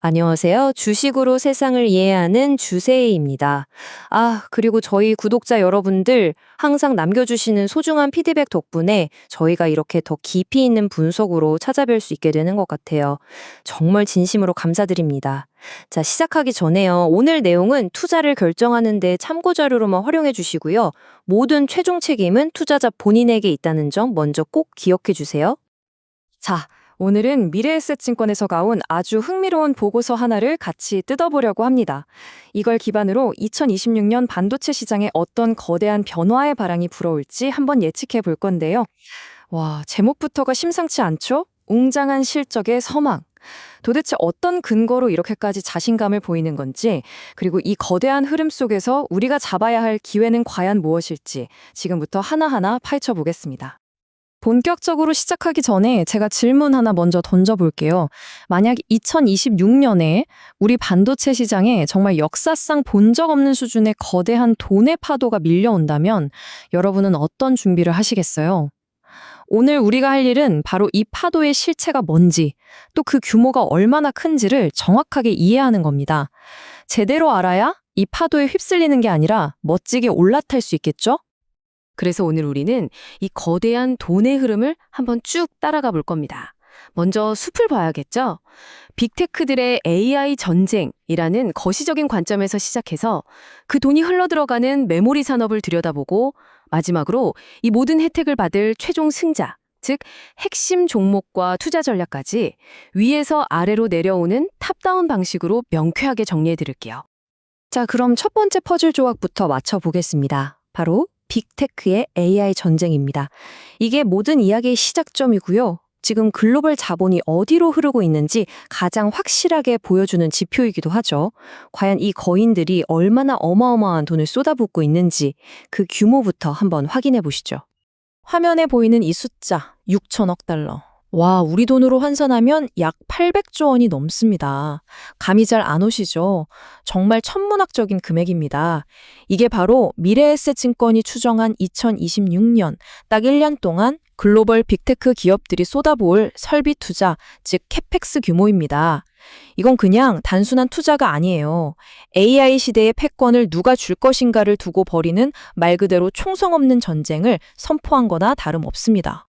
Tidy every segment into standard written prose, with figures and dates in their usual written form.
안녕하세요. 주식으로 세상을 이해하는 주세희입니다. 그리고 저희 구독자 여러분들 항상 남겨주시는 소중한 피드백 덕분에 저희가 이렇게 더 깊이 있는 분석으로 찾아뵐 수 있게 되는 것 같아요. 정말 진심으로 감사드립니다. 자, 시작하기 전에요. 오늘 내용은 투자를 결정하는 데 참고 자료로만 활용해 주시고요. 모든 최종 책임은 투자자 본인에게 있다는 점 먼저 꼭 기억해 주세요. 자, 오늘은 미래에셋증권에서 가온 아주 흥미로운 보고서 하나를 같이 뜯어보려고 합니다. 이걸 기반으로 2026년 반도체 시장에 어떤 거대한 변화의 바람이 불어올지 한번 예측해 볼 건데요. 와, 제목부터가 심상치 않죠? 웅장한 실적의 서망. 도대체 어떤 근거로 이렇게까지 자신감을 보이는 건지, 그리고 이 거대한 흐름 속에서 우리가 잡아야 할 기회는 과연 무엇일지 지금부터 하나하나 파헤쳐 보겠습니다. 본격적으로 시작하기 전에 제가 질문 하나 먼저 던져볼게요. 만약 2026년에 우리 반도체 시장에 정말 역사상 본 적 없는 수준의 거대한 돈의 파도가 밀려온다면 여러분은 어떤 준비를 하시겠어요? 오늘 우리가 할 일은 바로 이 파도의 실체가 뭔지, 또 그 규모가 얼마나 큰지를 정확하게 이해하는 겁니다. 제대로 알아야 이 파도에 휩쓸리는 게 아니라 멋지게 올라탈 수 있겠죠? 그래서 오늘 우리는 이 거대한 돈의 흐름을 한번 쭉 따라가 볼 겁니다. 먼저 숲을 봐야겠죠? 빅테크들의 AI 전쟁이라는 거시적인 관점에서 시작해서 그 돈이 흘러들어가는 메모리 산업을 들여다보고 마지막으로 이 모든 혜택을 받을 최종 승자, 즉 핵심 종목과 투자 전략까지 위에서 아래로 내려오는 탑다운 방식으로 명쾌하게 정리해 드릴게요. 자, 그럼 첫 번째 퍼즐 조각부터 맞춰보겠습니다. 바로 빅테크의 AI 전쟁입니다. 이게 모든 이야기의 시작점이고요. 지금 글로벌 자본이 어디로 흐르고 있는지 가장 확실하게 보여주는 지표이기도 하죠. 과연 이 거인들이 얼마나 어마어마한 돈을 쏟아붓고 있는지 그 규모부터 한번 확인해 보시죠. 화면에 보이는 이 숫자, 6천억 달러. 와, 우리 돈으로 환산하면 약 800조 원이 넘습니다. 감이 잘 안 오시죠? 정말 천문학적인 금액입니다. 이게 바로 미래에셋증권이 추정한 2026년 딱 1년 동안 글로벌 빅테크 기업들이 쏟아부을 설비 투자, 즉 캐펙스 규모입니다. 이건 그냥 단순한 투자가 아니에요. AI 시대의 패권을 누가 줄 것인가를 두고 벌이는 말 그대로 총성 없는 전쟁을 선포한 거나 다름없습니다.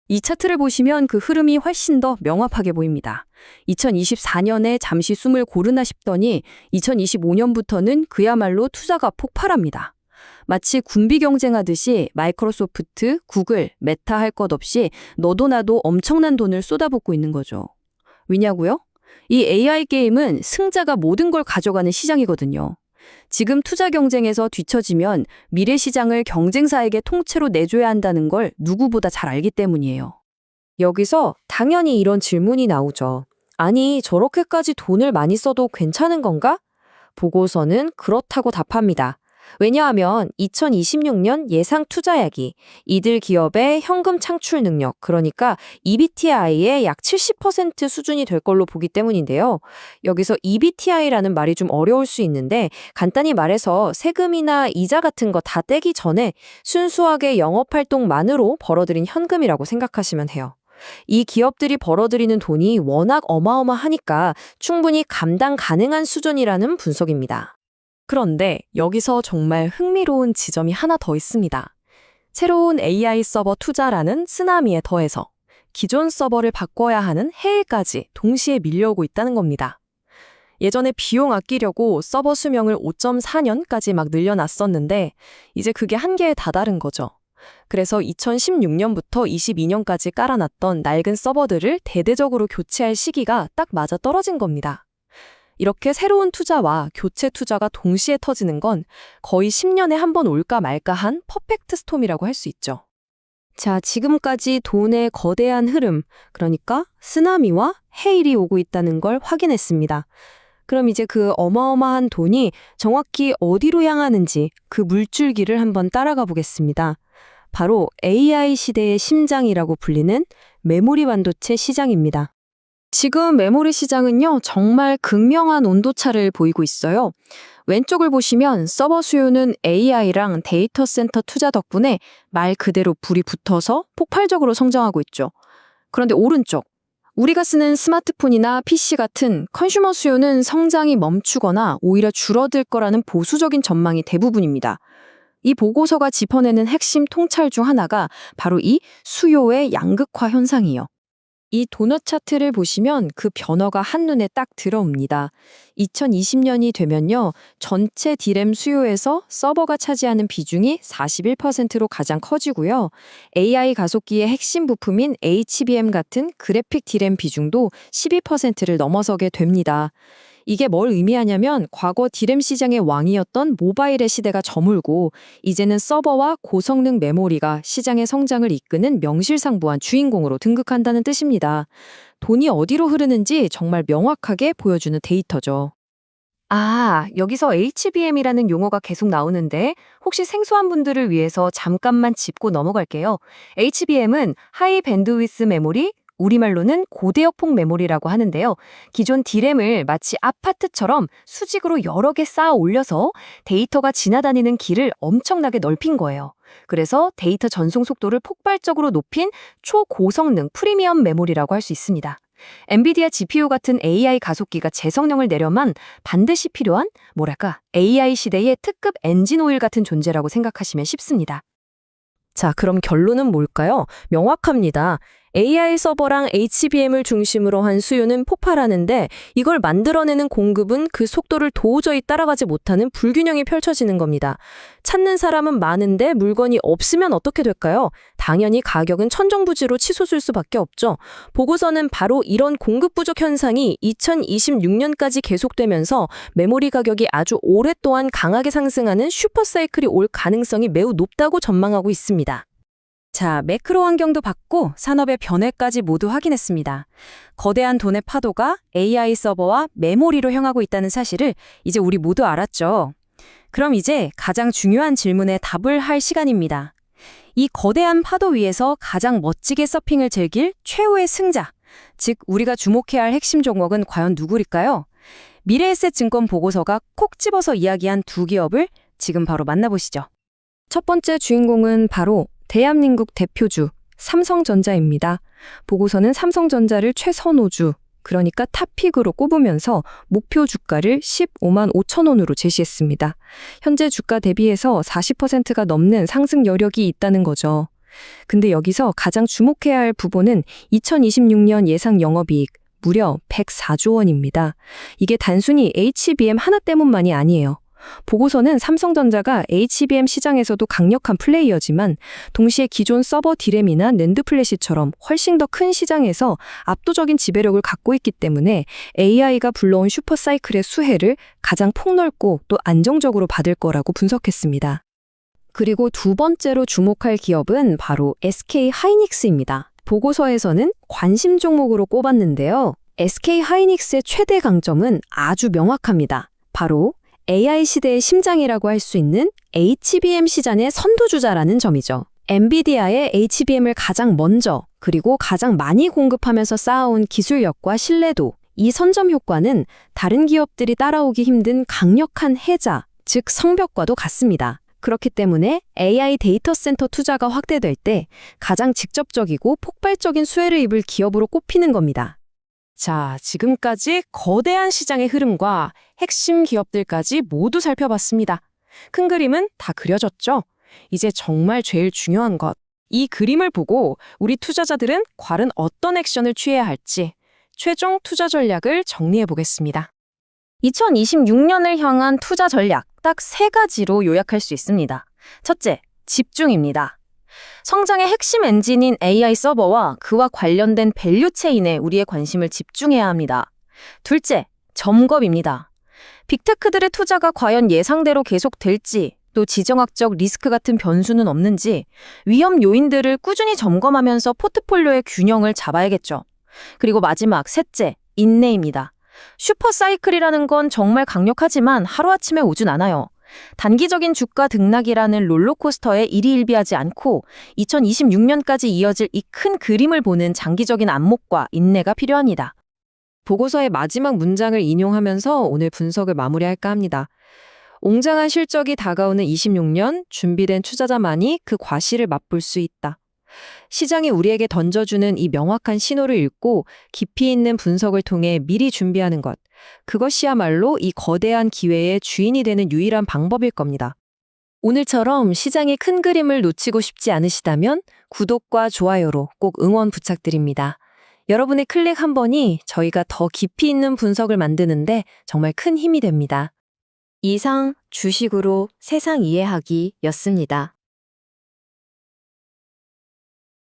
이 차트를 보시면 그 흐름이 훨씬 더 명확하게 보입니다. 2024년에 잠시 숨을 고르나 싶더니 2025년부터는 그야말로 투자가 폭발합니다. 마치 군비 경쟁하듯이 마이크로소프트, 구글, 메타 할 것 없이 너도 나도 엄청난 돈을 쏟아붓고 있는 거죠. 왜냐고요? 이 AI 게임은 승자가 모든 걸 가져가는 시장이거든요. 지금 투자 경쟁에서 뒤처지면 미래 시장을 경쟁사에게 통째로 내줘야 한다는 걸 누구보다 잘 알기 때문이에요. 여기서 당연히 이런 질문이 나오죠. 아니, 저렇게까지 돈을 많이 써도 괜찮은 건가? 보고서는 그렇다고 답합니다. 왜냐하면 2026년 예상 투자액이 이들 기업의 현금 창출 능력, 그러니까 EBITI의 약 70% 수준이 될 걸로 보기 때문인데요. 여기서 EBITI라는 말이 좀 어려울 수 있는데 간단히 말해서 세금이나 이자 같은 거 다 떼기 전에 순수하게 영업활동만으로 벌어들인 현금이라고 생각하시면 해요. 이 기업들이 벌어들이는 돈이 워낙 어마어마하니까 충분히 감당 가능한 수준이라는 분석입니다. 그런데 여기서 정말 흥미로운 지점이 하나 더 있습니다. 새로운 AI 서버 투자라는 쓰나미에 더해서 기존 서버를 바꿔야 하는 해일까지 동시에 밀려오고 있다는 겁니다. 예전에 비용 아끼려고 서버 수명을 5.4년까지 막 늘려놨었는데 이제 그게 한계에 다다른 거죠. 그래서 2016년부터 22년까지 깔아놨던 낡은 서버들을 대대적으로 교체할 시기가 딱 맞아 떨어진 겁니다. 이렇게 새로운 투자와 교체 투자가 동시에 터지는 건 거의 10년에 한 번 올까 말까 한 퍼펙트 스톰이라고 할 수 있죠. 자, 지금까지 돈의 거대한 흐름, 그러니까 쓰나미와 해일이 오고 있다는 걸 확인했습니다. 그럼 이제 그 어마어마한 돈이 정확히 어디로 향하는지 그 물줄기를 한번 따라가 보겠습니다. 바로 AI 시대의 심장이라고 불리는 메모리 반도체 시장입니다. 지금 메모리 시장은요, 정말 극명한 온도차를 보이고 있어요. 왼쪽을 보시면 서버 수요는 AI랑 데이터 센터 투자 덕분에 말 그대로 불이 붙어서 폭발적으로 성장하고 있죠. 그런데 오른쪽, 우리가 쓰는 스마트폰이나 PC 같은 컨슈머 수요는 성장이 멈추거나 오히려 줄어들 거라는 보수적인 전망이 대부분입니다. 이 보고서가 짚어내는 핵심 통찰 중 하나가 바로 이 수요의 양극화 현상이요. 이 도넛 차트를 보시면 그 변화가 한눈에 딱 들어옵니다. 2020년이 되면요, 전체 D램 수요에서 서버가 차지하는 비중이 41%로 가장 커지고요. AI 가속기의 핵심 부품인 HBM 같은 그래픽 D램 비중도 12%를 넘어서게 됩니다. 이게 뭘 의미하냐면 과거 D램 시장의 왕이었던 모바일의 시대가 저물고 이제는 서버와 고성능 메모리가 시장의 성장을 이끄는 명실상부한 주인공으로 등극한다는 뜻입니다. 돈이 어디로 흐르는지 정말 명확하게 보여주는 데이터죠. 아, 여기서 HBM이라는 용어가 계속 나오는데 혹시 생소한 분들을 위해서 잠깐만 짚고 넘어갈게요. HBM은 하이 밴드위스 메모리, 우리말로는 고대역폭 메모리라고 하는데요. 기존 D램을 마치 아파트처럼 수직으로 여러 개 쌓아 올려서 데이터가 지나다니는 길을 엄청나게 넓힌 거예요. 그래서 데이터 전송 속도를 폭발적으로 높인 초고성능 프리미엄 메모리라고 할 수 있습니다. 엔비디아 GPU 같은 AI 가속기가 재성능을 내려만 반드시 필요한 AI 시대의 특급 엔진 오일 같은 존재라고 생각하시면 쉽습니다. 자, 그럼 결론은 뭘까요? 명확합니다. AI 서버랑 HBM을 중심으로 한 수요는 폭발하는데 이걸 만들어내는 공급은 그 속도를 도저히 따라가지 못하는 불균형이 펼쳐지는 겁니다. 찾는 사람은 많은데 물건이 없으면 어떻게 될까요? 당연히 가격은 천정부지로 치솟을 수밖에 없죠. 보고서는 바로 이런 공급 부족 현상이 2026년까지 계속되면서 메모리 가격이 아주 오랫동안 강하게 상승하는 슈퍼사이클이 올 가능성이 매우 높다고 전망하고 있습니다. 자, 매크로 환경도 봤고 산업의 변해까지 모두 확인했습니다. 거대한 돈의 파도가 AI 서버와 메모리로 향하고 있다는 사실을 이제 우리 모두 알았죠. 그럼 이제 가장 중요한 질문에 답을 할 시간입니다. 이 거대한 파도 위에서 가장 멋지게 서핑을 즐길 최후의 승자, 즉 우리가 주목해야 할 핵심 종목은 과연 누구일까요? 미래에셋증권 보고서가 콕 집어서 이야기한 두 기업을 지금 바로 만나보시죠. 첫 번째 주인공은 바로 대한민국 대표주 삼성전자입니다. 보고서는 삼성전자를 최선호주, 그러니까 탑픽으로 꼽으면서 목표 주가를 15만 5천 원으로 제시했습니다. 현재 주가 대비해서 40%가 넘는 상승 여력이 있다는 거죠. 근데 여기서 가장 주목해야 할 부분은 2026년 예상 영업이익 무려 104조 원입니다. 이게 단순히 HBM 하나 때문만이 아니에요. 보고서는 삼성전자가 HBM 시장에서도 강력한 플레이어지만 동시에 기존 서버 D램이나 낸드 플래시처럼 훨씬 더 큰 시장에서 압도적인 지배력을 갖고 있기 때문에 AI가 불러온 슈퍼사이클의 수혜를 가장 폭넓고 또 안정적으로 받을 거라고 분석했습니다. 그리고 두 번째로 주목할 기업은 바로 SK 하이닉스입니다. 보고서에서는 관심 종목으로 꼽았는데요. SK 하이닉스의 최대 강점은 아주 명확합니다. 바로 AI 시대의 심장이라고 할 수 있는 HBM 시장의 선두주자라는 점이죠. 엔비디아의 HBM을 가장 먼저 그리고 가장 많이 공급하면서 쌓아온 기술력과 신뢰도, 이 선점 효과는 다른 기업들이 따라오기 힘든 강력한 해자, 즉 성벽과도 같습니다. 그렇기 때문에 AI 데이터 센터 투자가 확대될 때 가장 직접적이고 폭발적인 수혜를 입을 기업으로 꼽히는 겁니다. 자, 지금까지 거대한 시장의 흐름과 핵심 기업들까지 모두 살펴봤습니다. 큰 그림은 다 그려졌죠? 이제 정말 제일 중요한 것. 이 그림을 보고 우리 투자자들은 과연 어떤 액션을 취해야 할지 최종 투자 전략을 정리해 보겠습니다. 2026년을 향한 투자 전략 딱 세 가지로 요약할 수 있습니다. 첫째, 집중입니다. 성장의 핵심 엔진인 AI 서버와 그와 관련된 밸류 체인에 우리의 관심을 집중해야 합니다. 둘째, 점검입니다. 빅테크들의 투자가 과연 예상대로 계속될지, 또 지정학적 리스크 같은 변수는 없는지 위험 요인들을 꾸준히 점검하면서 포트폴리오의 균형을 잡아야겠죠. 그리고 마지막 셋째, 인내입니다. 슈퍼사이클이라는 건 정말 강력하지만 하루아침에 오진 않아요. 단기적인 주가 등락이라는 롤러코스터에 일희일비하지 않고 2026년까지 이어질 이 큰 그림을 보는 장기적인 안목과 인내가 필요합니다. 보고서의 마지막 문장을 인용하면서 오늘 분석을 마무리할까 합니다. 웅장한 실적이 다가오는 26년, 준비된 투자자만이 그 과실을 맛볼 수 있다. 시장이 우리에게 던져주는 이 명확한 신호를 읽고 깊이 있는 분석을 통해 미리 준비하는 것. 그것이야말로 이 거대한 기회의 주인이 되는 유일한 방법일 겁니다. 오늘처럼 시장의 큰 그림을 놓치고 싶지 않으시다면 구독과 좋아요로 꼭 응원 부탁드립니다. 여러분의 클릭 한 번이 저희가 더 깊이 있는 분석을 만드는데 정말 큰 힘이 됩니다. 이상 주식으로 세상 이해하기였습니다.